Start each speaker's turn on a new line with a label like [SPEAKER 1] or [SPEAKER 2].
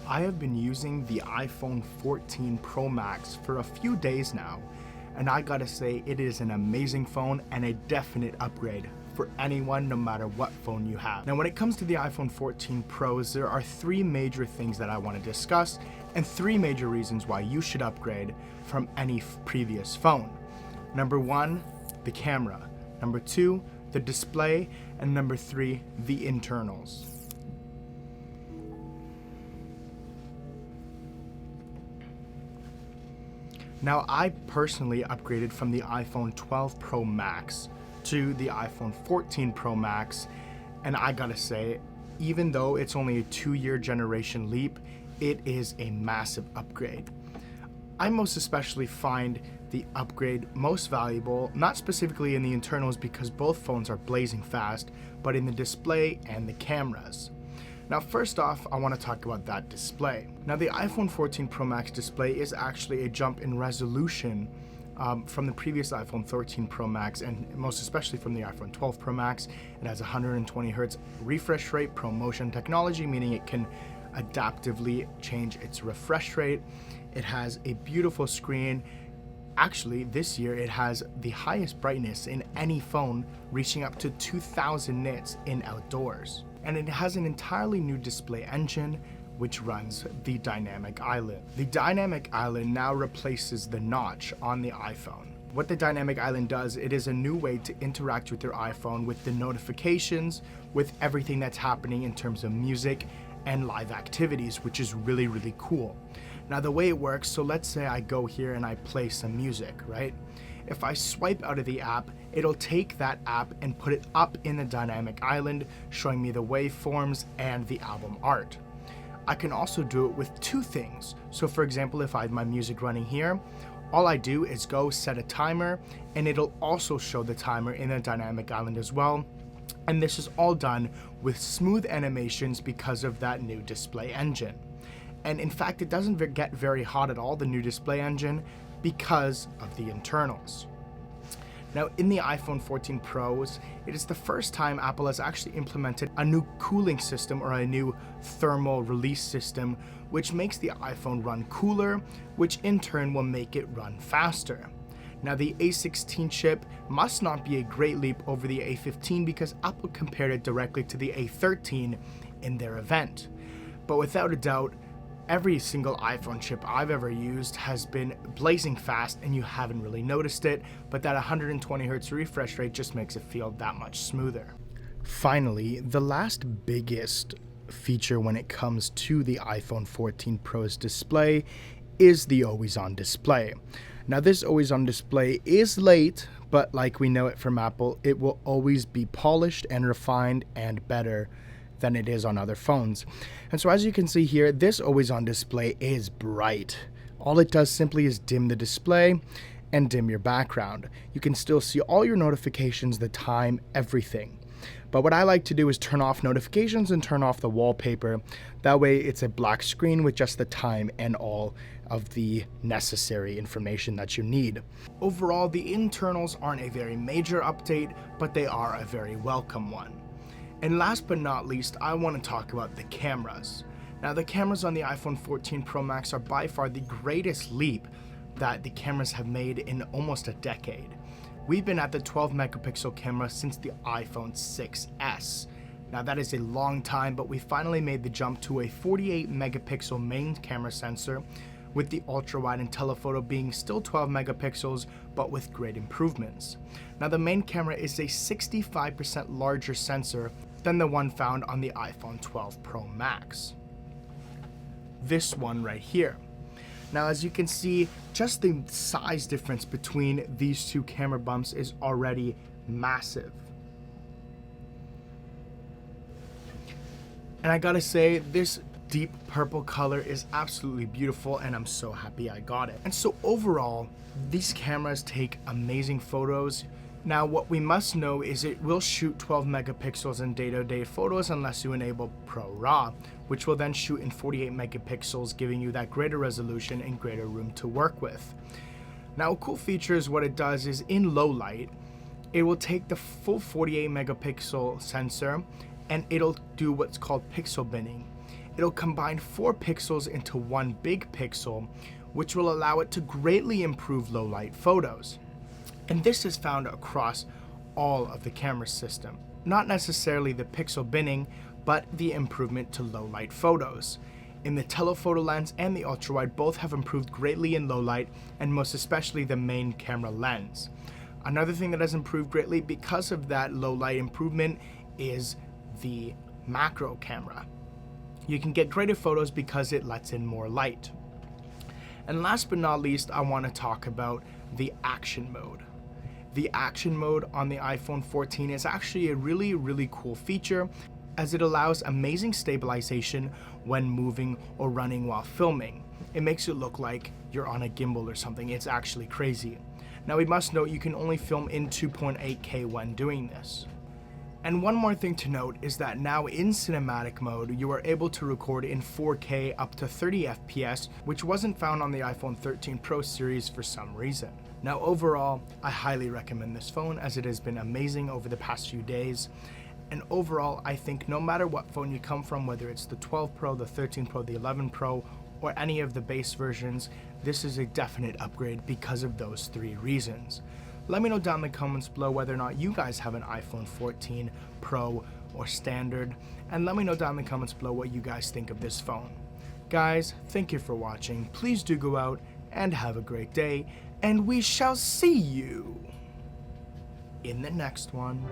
[SPEAKER 1] I have been using the iPhone 14 Pro Max for a few days now, and I gotta say it is an amazing phone and a definite upgrade for anyone no matter what phone you have. Now when it comes to the iPhone 14 Pros, there are three major things that I want to discuss and three major reasons why you should upgrade from any previous phone. Number one, the camera. Number two, the display. And number three, the internals. Now, I personally upgraded from the iPhone 12 Pro Max to the iPhone 14 Pro Max, and I gotta say, even though it's only a 2-year generation leap, it is a massive upgrade. I most especially find the upgrade most valuable, not specifically in the internals because both phones are blazing fast, but in the display and the cameras. Now first off, I want to talk about that display. Now the iPhone 14 Pro Max display is actually a jump in resolution from the previous iPhone 13 Pro Max, and most especially from the iPhone 12 Pro Max. It has 120 Hz refresh rate ProMotion technology, meaning it can adaptively change its refresh rate. It has a beautiful screen. Actually, this year it has the highest brightness in any phone, reaching up to 2000 nits in outdoors. And it has an entirely new display engine, which runs the Dynamic Island. The Dynamic Island now replaces the notch on the iPhone. What the Dynamic Island does, it is a new way to interact with your iPhone with the notifications, with everything that's happening in terms of music and live activities, which is really, really cool. Now the way it works, so let's say I go here and I play some music, right? If I swipe out of the app, it'll take that app and put it up in the Dynamic Island, showing me the waveforms and the album art. I can also do it with two things. So for example, if I have my music running here, all I do is go set a timer, and it'll also show the timer in the Dynamic Island as well. And this is all done with smooth animations because of that new display engine. And in fact, it doesn't get very hot at all, the new display engine, because of the internals. Now in the iPhone 14 Pros, it is the first time Apple has actually implemented a new cooling system or a new thermal release system, which makes the iPhone run cooler, which in turn will make it run faster. Now the A16 chip must not be a great leap over the A15 because Apple compared it directly to the A13 in their event. But without a doubt, every single iPhone chip I've ever used has been blazing fast and you haven't really noticed it, but that 120 Hz refresh rate just makes it feel that much smoother. Finally, the last biggest feature when it comes to the iPhone 14 Pro's display is the always-on display. Now this always-on display is late, but like we know it from Apple, it will always be polished and refined and better than it is on other phones. And so as you can see here, this always-on display is bright. All it does simply is dim the display and dim your background. You can still see all your notifications, the time, everything. But what I like to do is turn off notifications and turn off the wallpaper. That way it's a black screen with just the time and all of the necessary information that you need. Overall, the internals aren't a very major update, but they are a very welcome one. And last but not least, I want to talk about the cameras. Now the cameras on the iPhone 14 Pro Max are by far the greatest leap that the cameras have made in almost a decade. We've been at the 12 megapixel camera since the iPhone 6s. Now that is a long time, but we finally made the jump to a 48 megapixel main camera sensor, with the ultra wide and telephoto being still 12 megapixels, but with great improvements. Now the main camera is a 65% larger sensor than the one found on the iPhone 12 Pro Max. This one right here. Now as you can see, just the size difference between these two camera bumps is already massive. And I gotta say, this deep purple color is absolutely beautiful, and I'm so happy I got it. And so overall, these cameras take amazing photos. Now what we must know is it will shoot 12 megapixels in day-to-day photos unless you enable Pro RAW, which will then shoot in 48 megapixels, giving you that greater resolution and greater room to work with. Now a cool feature is what it does is in low light, it will take the full 48 megapixel sensor and it'll do what's called pixel binning. It'll combine 4 pixels into one big pixel, which will allow it to greatly improve low light photos. And this is found across all of the camera system. Not necessarily the pixel binning, but the improvement to low light photos. In the telephoto lens and the ultrawide both have improved greatly in low light, and most especially the main camera lens. Another thing that has improved greatly because of that low light improvement is the macro camera. You can get greater photos because it lets in more light. And last but not least, I want to talk about the action mode. The action mode on the iPhone 14 is actually a really cool feature, as it allows amazing stabilization when moving or running while filming. It makes it look like you're on a gimbal or something. It's actually crazy. Now we must note you can only film in 2.8K when doing this. And one more thing to note is that now in cinematic mode, you are able to record in 4K up to 30 FPS, which wasn't found on the iPhone 13 Pro series for some reason. Now overall, I highly recommend this phone as it has been amazing over the past few days. And overall, I think no matter what phone you come from, whether it's the 12 Pro, the 13 Pro, the 11 Pro, or any of the base versions, this is a definite upgrade because of those 3 reasons. Let me know down in the comments below whether or not you guys have an iPhone 14 Pro or Standard, and let me know down in the comments below what you guys think of this phone. Guys, thank you for watching. Please do go out and have a great day, and we shall see you in the next one.